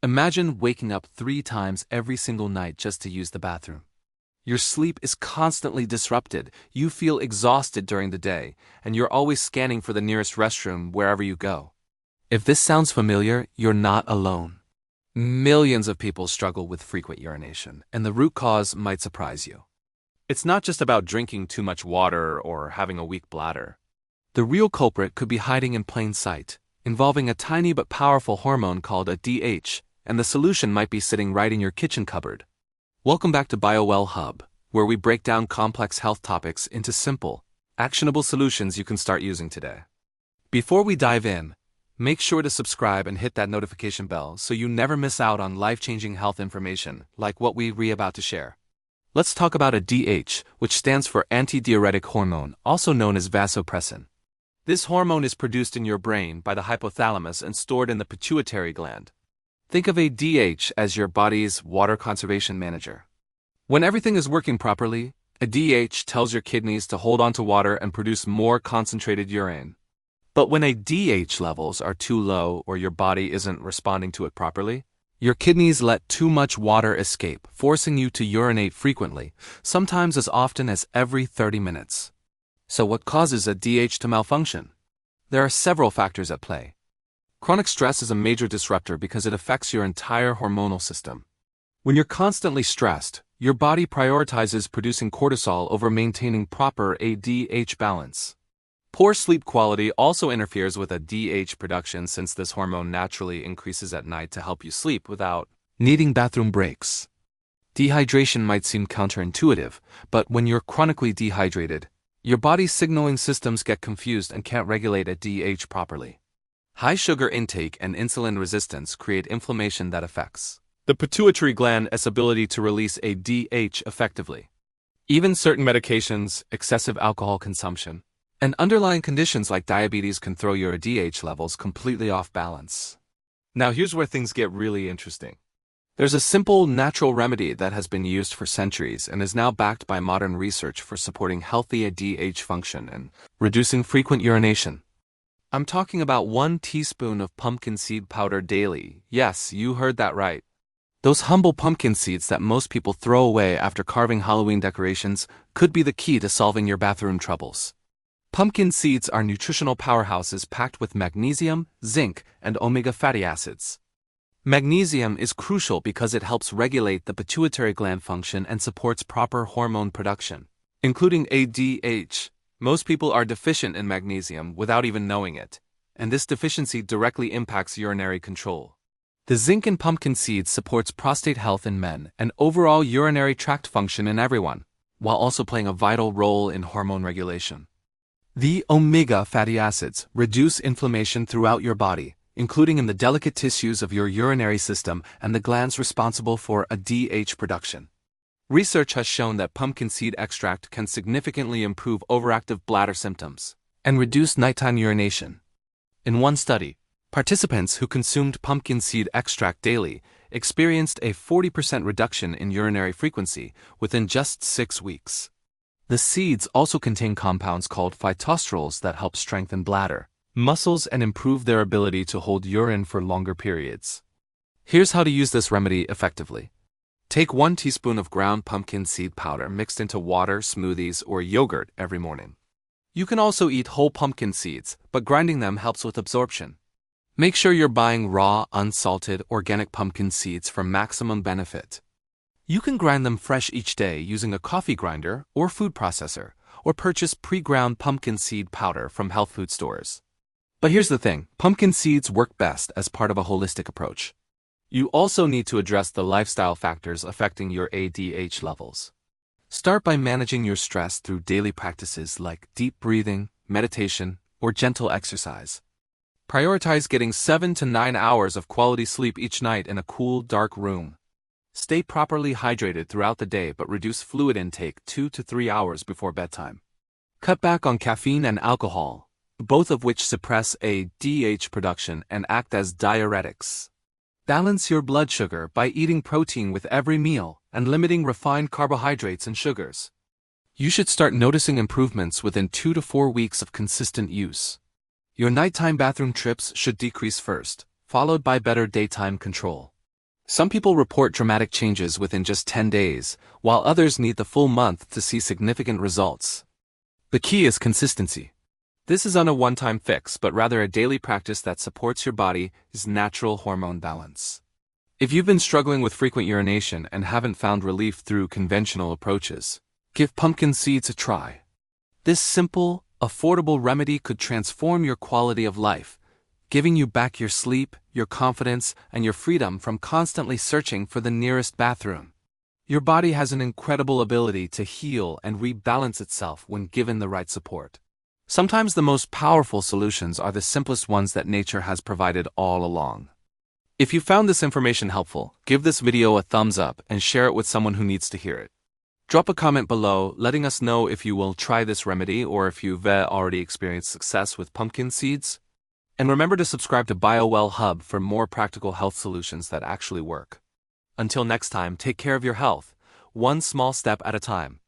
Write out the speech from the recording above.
Imagine waking up 3 times every single night just to use the bathroom. Your sleep is constantly disrupted, you feel exhausted during the day, and you're always scanning for the nearest restroom wherever you go. If this sounds familiar, you're not alone. Millions of people struggle with frequent urination, and the root cause might surprise you. It's not just about drinking too much water or having a weak bladder. The real culprit could be hiding in plain sight, involving a tiny but powerful hormone called ADH, and the solution might be sitting right in your kitchen cupboard. Welcome back to BioWell Hub, where we break down complex health topics into simple, actionable solutions you can start using today. Before we dive in, make sure to subscribe and hit that notification bell so you never miss out on life-changing health information like what we're about to share. Let's talk about ADH, which stands for antidiuretic hormone, also known as vasopressin. This hormone is produced in your brain by the hypothalamus and stored in the pituitary gland. Think of ADH as your body's water conservation manager. When everything is working properly, ADH tells your kidneys to hold on to water and produce more concentrated urine. But when ADH levels are too low or your body isn't responding to it properly, your kidneys let too much water escape, forcing you to urinate frequently, sometimes as often as every 30 minutes. So what causes ADH to malfunction? There are several factors at play. Chronic stress is a major disruptor because it affects your entire hormonal system. When you're constantly stressed, your body prioritizes producing cortisol over maintaining proper ADH balance. Poor sleep quality also interferes with ADH production since this hormone naturally increases at night to help you sleep without needing bathroom breaks. Dehydration might seem counterintuitive, but when you're chronically dehydrated, your body's signaling systems get confused and can't regulate ADH properly. High sugar intake and insulin resistance create inflammation that affects the pituitary gland's ability to release ADH effectively. Even certain medications, excessive alcohol consumption, and underlying conditions like diabetes can throw your ADH levels completely off balance. Now here's where things get really interesting. There's a simple, natural remedy that has been used for centuries and is now backed by modern research for supporting healthy ADH function and reducing frequent urination. I'm talking about 1 teaspoon of pumpkin seed powder daily. Yes, you heard that right. Those humble pumpkin seeds that most people throw away after carving Halloween decorations could be the key to solving your bathroom troubles. Pumpkin seeds are nutritional powerhouses packed with magnesium, zinc, and omega fatty acids. Magnesium is crucial because it helps regulate the pituitary gland function and supports proper hormone production, including ADH. Most people are deficient in magnesium without even knowing it, and this deficiency directly impacts urinary control. The zinc in pumpkin seeds supports prostate health in men and overall urinary tract function in everyone, while also playing a vital role in hormone regulation. The omega fatty acids reduce inflammation throughout your body, including in the delicate tissues of your urinary system and the glands responsible for ADH production. Research has shown that pumpkin seed extract can significantly improve overactive bladder symptoms and reduce nighttime urination. In one study, participants who consumed pumpkin seed extract daily experienced a 40% reduction in urinary frequency within just 6 weeks. The seeds also contain compounds called phytosterols that help strengthen bladder muscles and improve their ability to hold urine for longer periods. Here's how to use this remedy effectively. Take 1 teaspoon of ground pumpkin seed powder mixed into water, smoothies, or yogurt every morning. You can also eat whole pumpkin seeds, but grinding them helps with absorption. Make sure you're buying raw, unsalted, organic pumpkin seeds for maximum benefit. You can grind them fresh each day using a coffee grinder or food processor, or purchase pre-ground pumpkin seed powder from health food stores. But here's the thing, pumpkin seeds work best as part of a holistic approach. You also need to address the lifestyle factors affecting your ADH levels. Start by managing your stress through daily practices like deep breathing, meditation, or gentle exercise. Prioritize getting 7 to 9 hours of quality sleep each night in a cool, dark room. Stay properly hydrated throughout the day but reduce fluid intake 2 to 3 hours before bedtime. Cut back on caffeine and alcohol, both of which suppress ADH production and act as diuretics. Balance your blood sugar by eating protein with every meal and limiting refined carbohydrates and sugars. You should start noticing improvements within 2 to 4 weeks of consistent use. Your nighttime bathroom trips should decrease first, followed by better daytime control. Some people report dramatic changes within just 10 days, while others need the full month to see significant results. The key is consistency. This isn't a one-time fix, but rather a daily practice that supports your body's natural hormone balance. If you've been struggling with frequent urination and haven't found relief through conventional approaches, give pumpkin seeds a try. This simple, affordable remedy could transform your quality of life, giving you back your sleep, your confidence, and your freedom from constantly searching for the nearest bathroom. Your body has an incredible ability to heal and rebalance itself when given the right support. Sometimes the most powerful solutions are the simplest ones that nature has provided all along. If you found this information helpful, give this video a thumbs up and share it with someone who needs to hear it. Drop a comment below letting us know if you will try this remedy or if you've already experienced success with pumpkin seeds. And remember to subscribe to BioWell Hub for more practical health solutions that actually work. Until next time, take care of your health, one small step at a time.